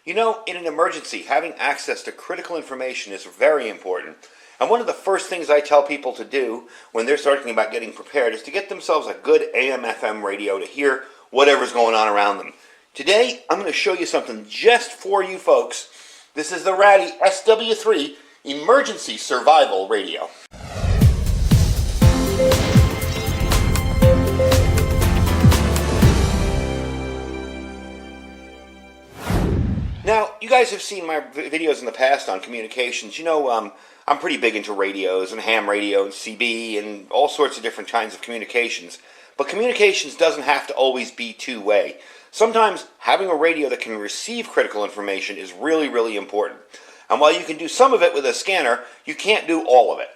You know, in an emergency, having access to critical information is very important. And one of the first things I tell people to do when they're starting about getting prepared is to get themselves a good AM/FM radio to hear whatever's going on around them. Today, I'm going to show you something just for you folks. This is the Raddy SW3 Emergency Survival Radio. Now, you guys have seen my videos in the past on communications. You know, I'm pretty big into radios and ham radio and CB and all sorts of different kinds of communications. But communications doesn't have to always be two-way. Sometimes having a radio that can receive critical information is really, really important. And while you can do some of it with a scanner, you can't do all of it.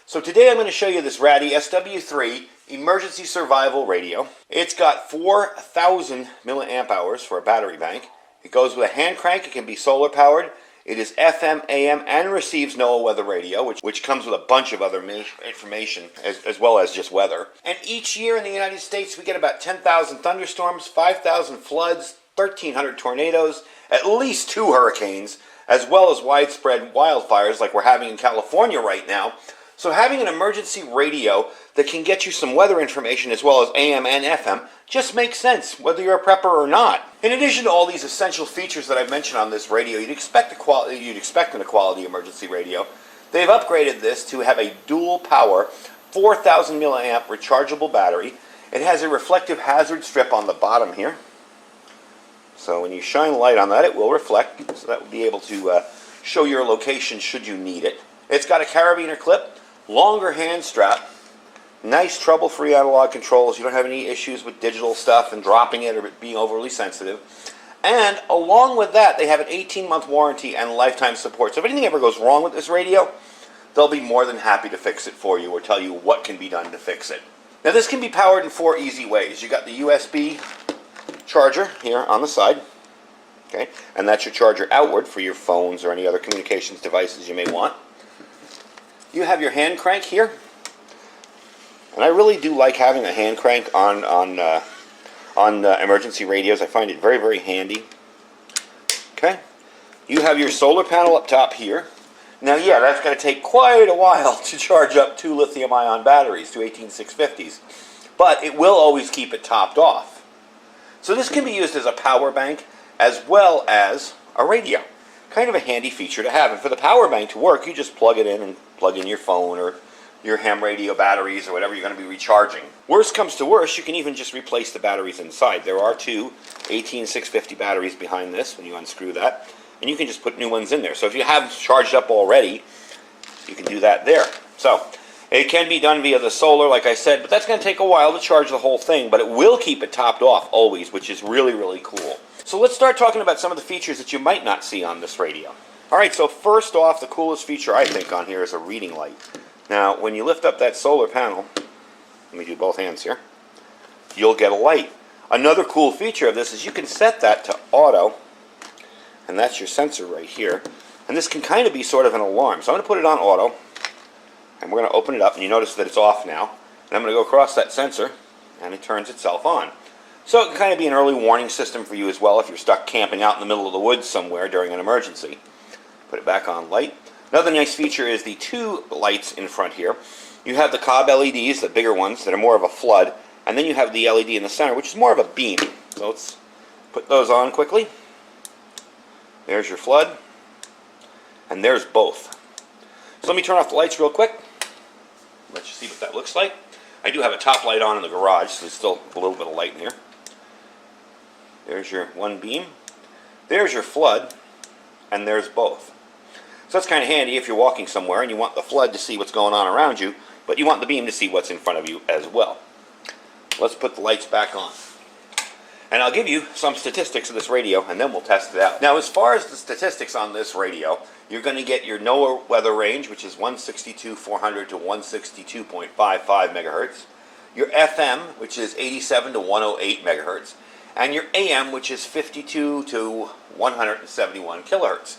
So today I'm going to show you this Raddy SW3 Emergency Survival Radio. It's got 4,000 milliamp hours for a battery bank. It goes with a hand crank. It can be solar powered. It is FM, AM, and receives NOAA weather radio, which comes with a bunch of other information, as well as just weather. And each year in the United States, we get about 10,000 thunderstorms, 5,000 floods, 1,300 tornadoes, at least 2 hurricanes, as well as widespread wildfires like we're having in California right now. So having an emergency radio that can get you some weather information as well as AM and FM just makes sense, whether you're a prepper or not. In addition to all these essential features that I've mentioned on this radio, you'd expect in a quality emergency radio. They've upgraded this to have a dual power 4,000 milliamp rechargeable battery. It has a reflective hazard strip on the bottom here. So when you shine light on that, it will reflect, so that will be able to show your location should you need it. It's got a carabiner clip, longer hand strap, nice trouble-free analog controls. You don't have any issues with digital stuff and dropping it or it being overly sensitive. And along with that, they have an 18-month warranty and lifetime support. So if anything ever goes wrong with this radio, they'll be more than happy to fix it for you or tell you what can be done to fix it. Now this can be powered in 4 easy ways. You got the USB charger here on the side. Okay, and that's your charger outward for your phones or any other communications devices you may want. You have your hand crank here, and I really do like having a hand crank on emergency radios. I find it very, very handy. Okay, you have your solar panel up top here. Now, yeah, that's going to take quite a while to charge up 2 lithium-ion batteries, 2 18650s, but it will always keep it topped off. So this can be used as a power bank as well as a radio. Kind of a handy feature to have. And for the power bank to work, you just plug it in and plug in your phone or your ham radio batteries or whatever you're going to be recharging. Worst comes to worst, you can even just replace the batteries inside. There are 2 18650 batteries behind this when you unscrew that, and you can just put new ones in there. So if you have charged up already, you can do that there. So it can be done via the solar, like I said, but that's going to take a while to charge the whole thing, but it will keep it topped off always, which is really, really cool. So let's start talking about some of the features that you might not see on this radio. Alright, so first off, the coolest feature I think on here is a reading light. Now, when you lift up that solar panel, let me do both hands here, you'll get a light. Another cool feature of this is you can set that to auto, and that's your sensor right here. And this can kind of be sort of an alarm. So I'm going to put it on auto, and we're going to open it up, and you notice that it's off now. And I'm going to go across that sensor, and it turns itself on. So it can kind of be an early warning system for you as well if you're stuck camping out in the middle of the woods somewhere during an emergency. Put it back on light. Another nice feature is the 2 lights in front here. You have the cob LEDs, the bigger ones, that are more of a flood, and then you have the LED in the center, which is more of a beam. So let's put those on quickly. There's your flood, and there's both. So let me turn off the lights real quick, let you see what that looks like. I do have a top light on in the garage, so there's still a little bit of light in here. There's your one beam, there's your flood, and there's both. So that's kind of handy if you're walking somewhere and you want the flood to see what's going on around you, but you want the beam to see what's in front of you as well. Let's put the lights back on. And I'll give you some statistics of this radio, and then we'll test it out. Now, as far as the statistics on this radio, you're going to get your NOAA weather range, which is 162.400 to 162.55 megahertz. Your FM, which is 87 to 108 megahertz. And your AM, which is 52 to 171 kilohertz.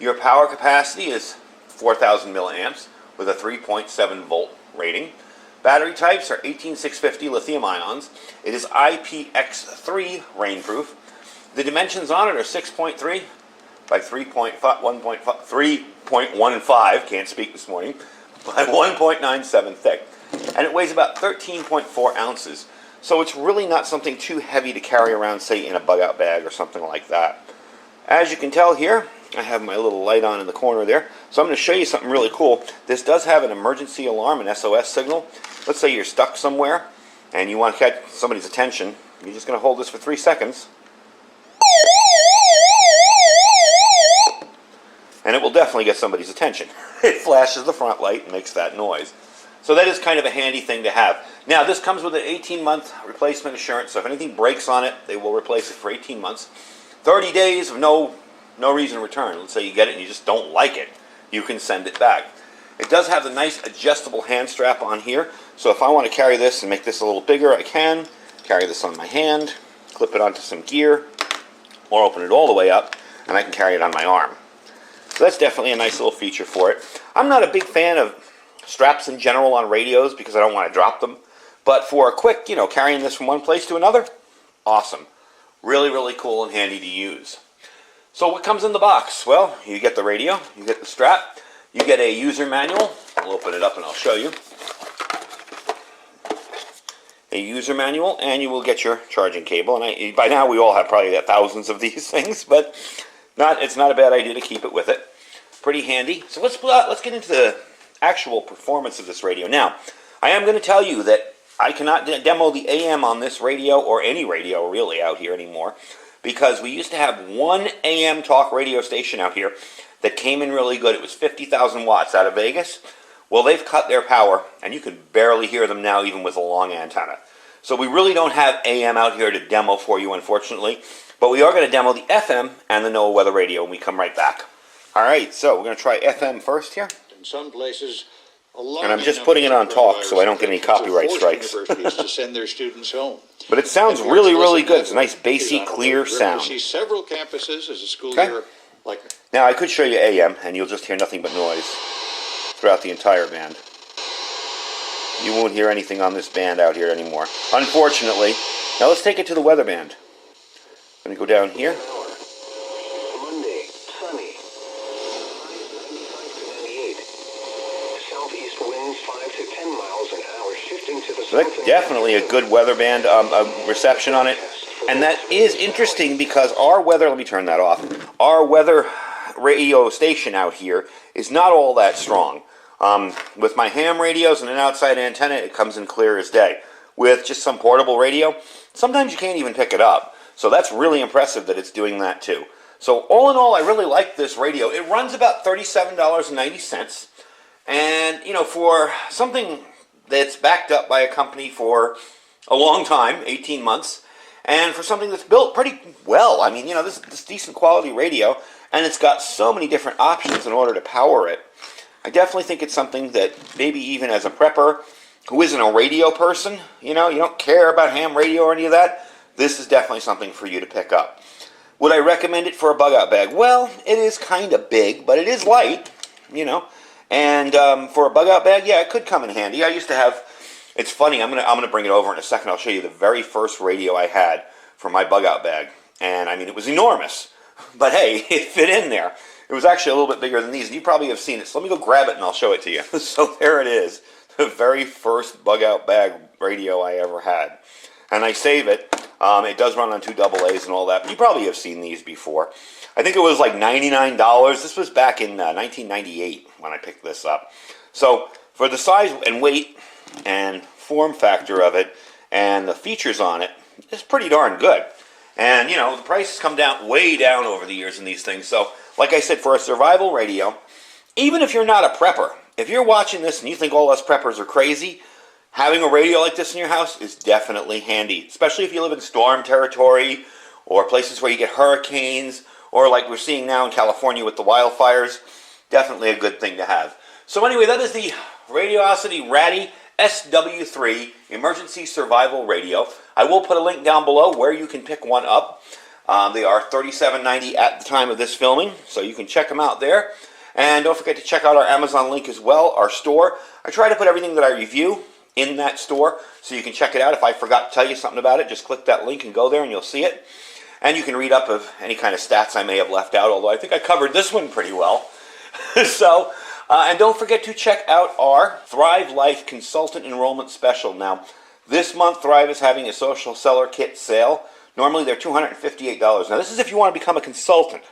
Your power capacity is 4,000 milliamps with a 3.7 volt rating. Battery types are 18650 lithium ions. It is IPX3 rainproof. The dimensions on it are 6.3 by 3.15, can't speak this morning, by 1.97 thick. And it weighs about 13.4 ounces. So it's really not something too heavy to carry around, say, in a bug-out bag or something like that. As you can tell here, I have my little light on in the corner there. So I'm going to show you something really cool. This does have an emergency alarm, an SOS signal. Let's say you're stuck somewhere and you want to catch somebody's attention. You're just going to hold this for 3 seconds. And it will definitely get somebody's attention. It flashes the front light and makes that noise. So that is kind of a handy thing to have. Now, this comes with an 18-month replacement assurance. So if anything breaks on it, they will replace it for 18 months. 30 days of no reason to return. Let's say you get it and you just don't like it. You can send it back. It does have the nice adjustable hand strap on here. So if I want to carry this and make this a little bigger, I can. Carry this on my hand, clip it onto some gear, or open it all the way up, and I can carry it on my arm. So that's definitely a nice little feature for it. I'm not a big fan of straps in general on radios because I don't want to drop them. But for a quick, carrying this from one place to another, awesome. Really, really cool and handy to use. So what comes in the box? Well, you get the radio, you get the strap, you get a user manual. I'll open it up and I'll show you. A user manual, and you will get your charging cable. And by now we all have probably thousands of these things, but it's not a bad idea to keep it with it. Pretty handy. So let's get into the actual performance of this radio. Now, I am going to tell you that I cannot demo the AM on this radio, or any radio really out here anymore, because we used to have one AM talk radio station out here that came in really good. It was 50,000 watts out of Vegas. Well, they've cut their power, and you can barely hear them now, even with a long antenna. So we really don't have AM out here to demo for you, unfortunately. But we are going to demo the FM and the NOAA weather radio when we come right back. All right, so we're going to try FM first here. In some places, and I'm just putting it on talk so I don't get any copyright strikes. Universities to send their students home. But it sounds really, really good. It's a nice, bassy, clear sound. See several campuses as a school year like. Now I could show you AM, and you'll just hear nothing but noise throughout the entire band. You won't hear anything on this band out here anymore, unfortunately. Now let's take it to the weather band. I'm going to go down here. Monday, sunny. 98. Southeast winds 5 to 10 miles an hour, shifting to the So that's definitely a good weather band reception on it. And that is interesting because our weather, let me turn that off, our weather radio station out here is not all that strong. With my ham radios and an outside antenna, it comes in clear as day. With just some portable radio, sometimes you can't even pick it up. So that's really impressive that it's doing that too. So all in all, I really like this radio. It runs about $37.90. And, for something that's backed up by a company for a long time, 18 months, and for something that's built pretty well. I mean, this decent quality radio, and it's got so many different options in order to power it. I definitely think it's something that maybe even as a prepper who isn't a radio person, you don't care about ham radio or any of that, this is definitely something for you to pick up. Would I recommend it for a bug-out bag? Well, it is kind of big, but it is light, And for a bug-out bag, yeah, it could come in handy. I used to have, it's funny, I'm gonna bring it over in a second. I'll show you the very first radio I had for my bug-out bag. And, I mean, it was enormous. But, hey, it fit in there. It was actually a little bit bigger than these. You probably have seen it. So let me go grab it and I'll show it to you. So there it is. The very first bug-out bag radio I ever had. And I save it. It does run on 2 AA's and all that. But you probably have seen these before. I think it was like $99. This was back in 1998 when I picked this up. So for the size and weight and form factor of it and the features on it, it's pretty darn good. And, the price has come down, way down over the years in these things. So, like I said, for a survival radio, even if you're not a prepper, if you're watching this and you think all us preppers are crazy, having a radio like this in your house is definitely handy. Especially if you live in storm territory or places where you get hurricanes or like we're seeing now in California with the wildfires. Definitely a good thing to have. So anyway, that is the Radiosity Raddy SW3 Emergency Survival Radio. I will put a link down below where you can pick one up. They are $37.90 at the time of this filming, so you can check them out there. And don't forget to check out our Amazon link as well, our store. I try to put everything that I review in that store, so you can check it out. If I forgot to tell you something about it, just click that link and go there and you'll see it. And you can read up of any kind of stats I may have left out, although I think I covered this one pretty well. So, and don't forget to check out our Thrive Life Consultant Enrollment Special. Now, this month Thrive is having a social seller kit sale. Normally they're $258. Now, this is if you want to become a consultant.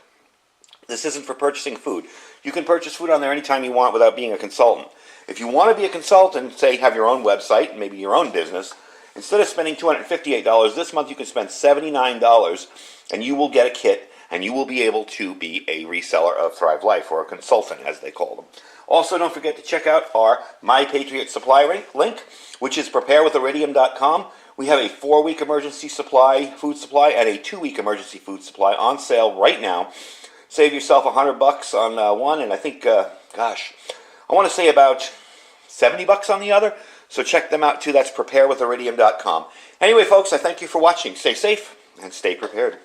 This isn't for purchasing food. You can purchase food on there anytime you want without being a consultant. If you want to be a consultant, say have your own website, maybe your own business, instead of spending $258 this month, you can spend $79 and you will get a kit and you will be able to be a reseller of Thrive Life, or a consultant as they call them. Also, don't forget to check out our My Patriot Supply link, which is preparewithiridium.com. We have a 4-week emergency supply, food supply, and a 2-week emergency food supply on sale right now. Save yourself $100 on one, and I think, I want to say about $70 on the other. So check them out too. That's preparewithiridium.com. Anyway, folks, I thank you for watching. Stay safe and stay prepared.